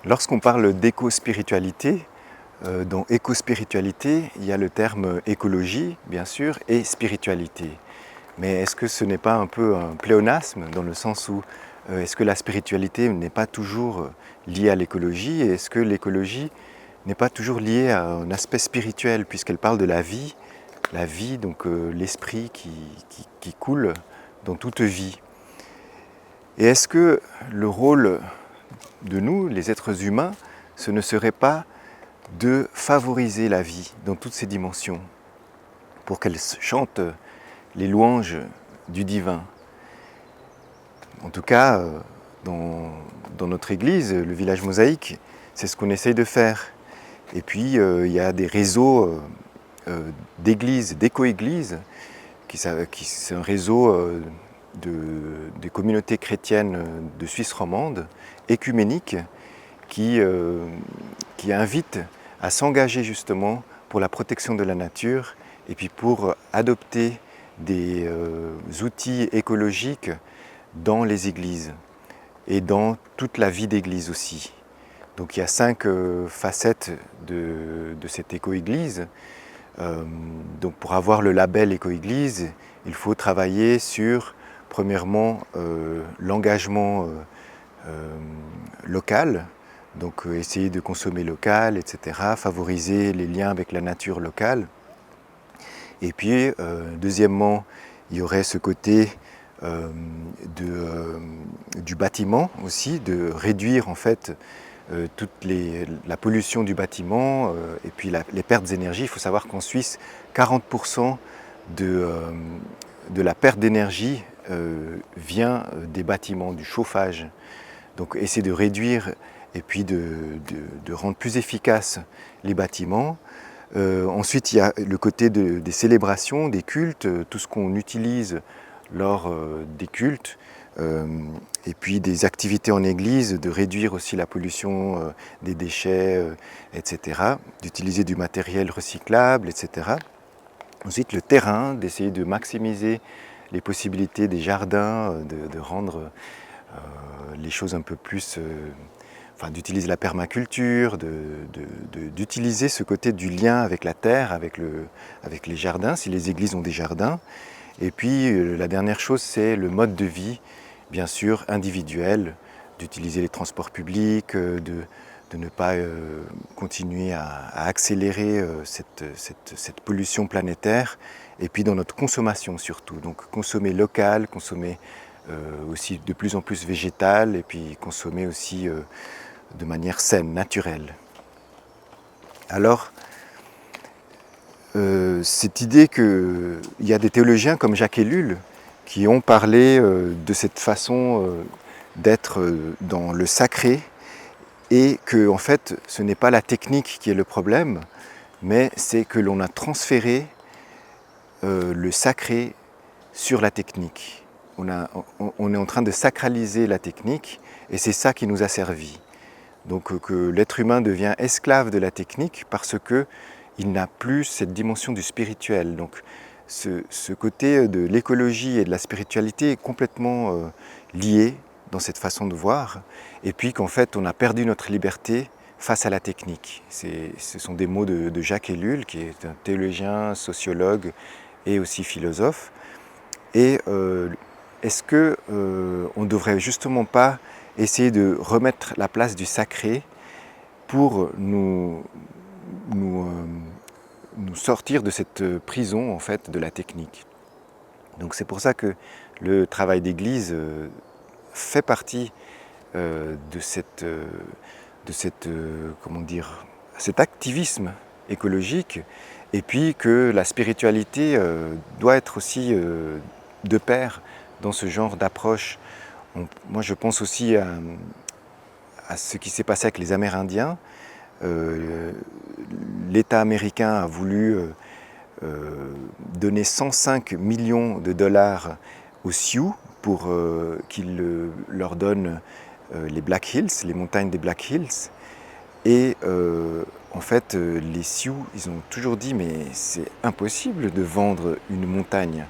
Lorsqu'on parle d'éco-spiritualité, dans éco-spiritualité, il y a le terme écologie, bien sûr, et spiritualité. Mais est-ce que ce n'est pas un peu un pléonasme, dans le sens où est-ce que la spiritualité n'est pas toujours liée à l'écologie, et est-ce que l'écologie n'est pas toujours liée à un aspect spirituel, puisqu'elle parle de la vie, donc l'esprit qui coule dans toute vie. Et est-ce que le rôle de nous, les êtres humains, ce ne serait pas de favoriser la vie dans toutes ses dimensions, pour qu'elle chante les louanges du divin. En tout cas, dans notre église, le village mosaïque, c'est ce qu'on essaye de faire. Et puis, il y a des réseaux d'églises, d'éco-églises, c'est un réseau des communautés chrétiennes de Suisse romande, écuméniques, qui invite à s'engager justement pour la protection de la nature et puis pour adopter des outils écologiques dans les églises et dans toute la vie d'église aussi. Donc il y a 5 facettes de cette éco-église. Donc pour avoir le label éco-église, il faut travailler sur, premièrement, l'engagement local. Donc essayer de consommer local, etc., favoriser les liens avec la nature locale. Et puis, deuxièmement, il y aurait ce côté du bâtiment aussi, de réduire en fait la pollution du bâtiment et puis les pertes d'énergie. Il faut savoir qu'en Suisse, 40% de la perte d'énergie vient des bâtiments, du chauffage. Donc essayer de réduire et puis de rendre plus efficaces les bâtiments. Ensuite, il y a le côté des célébrations, des cultes, tout ce qu'on utilise lors des cultes, et puis des activités en église, de réduire aussi la pollution des déchets, etc., d'utiliser du matériel recyclable, etc. Ensuite, le terrain, d'essayer de maximiser les possibilités des jardins, de rendre les choses un peu plus, d'utiliser la permaculture, d'utiliser ce côté du lien avec la terre, avec les jardins, si les églises ont des jardins. Et puis la dernière chose, c'est le mode de vie, bien sûr, individuel, d'utiliser les transports publics, de ne pas continuer à accélérer cette pollution planétaire, et puis dans notre consommation surtout. Donc consommer local, consommer aussi de plus en plus végétal, et puis consommer aussi de manière saine, naturelle. Alors, cette idée qu'il y a des théologiens comme Jacques Ellul qui ont parlé de cette façon d'être dans le sacré, et que en fait ce n'est pas la technique qui est le problème, mais c'est que l'on a transféré le sacré sur la technique. On est en train de sacraliser la technique, et c'est ça qui nous a servi. Donc que l'être humain devient esclave de la technique parce qu'il n'a plus cette dimension du spirituel. Donc ce côté de l'écologie et de la spiritualité est complètement lié dans cette façon de voir, et puis qu'en fait on a perdu notre liberté face à la technique. Ce sont des mots de Jacques Ellul, qui est un théologien, sociologue et aussi philosophe. Et est-ce qu'on ne devrait justement pas essayer de remettre la place du sacré pour nous sortir de cette prison en fait de la technique? Donc c'est pour ça que le travail d'église fait partie de cet activisme écologique, et puis que la spiritualité doit être aussi de pair dans ce genre d'approche. Moi je pense aussi à ce qui s'est passé avec les Amérindiens. L'État américain a voulu donner 105 millions de dollars aux Sioux pour qu'ils leur donnent les Black Hills, les montagnes des Black Hills. Et en fait, les Sioux, ils ont toujours dit « mais c'est impossible de vendre une montagne ».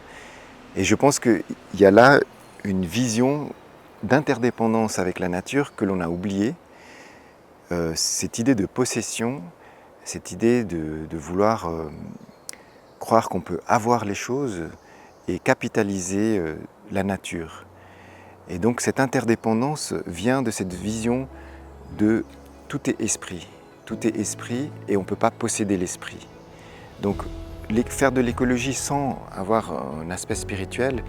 Et je pense qu'il y a là une vision d'interdépendance avec la nature que l'on a oubliée, cette idée de possession, cette idée de vouloir croire qu'on peut avoir les choses et capitaliser la nature. Et donc cette interdépendance vient de cette vision de tout est esprit et on ne peut pas posséder l'esprit. Donc faire de l'écologie sans avoir un aspect spirituel,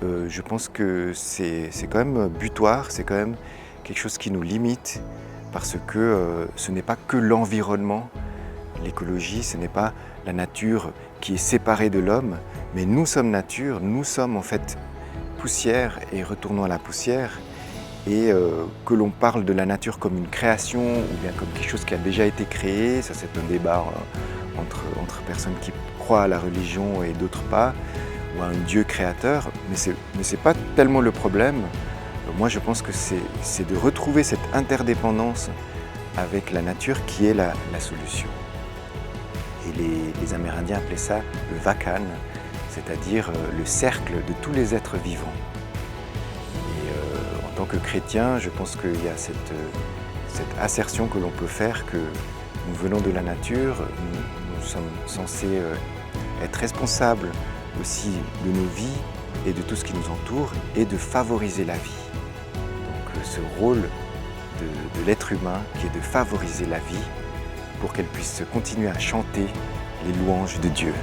je pense que c'est quand même butoir, c'est quand même quelque chose qui nous limite parce que ce n'est pas que l'environnement. L'écologie, ce n'est pas la nature qui est séparée de l'homme, mais nous sommes nature, nous sommes en fait poussière et retournons à la poussière. Et que l'on parle de la nature comme une création ou bien comme quelque chose qui a déjà été créé, ça c'est un débat entre personnes qui croient à la religion et d'autres pas, ou à un Dieu créateur, mais c'est pas tellement le problème. Moi je pense que c'est de retrouver cette interdépendance avec la nature qui est la solution. Et les Amérindiens appelaient ça le Vacan, c'est-à-dire le cercle de tous les êtres vivants. En tant que chrétien, je pense qu'il y a cette assertion que l'on peut faire que nous venons de la nature, nous sommes censés être responsables aussi de nos vies et de tout ce qui nous entoure et de favoriser la vie. Donc ce rôle de l'être humain qui est de favoriser la vie pour qu'elle puisse continuer à chanter les louanges de Dieu.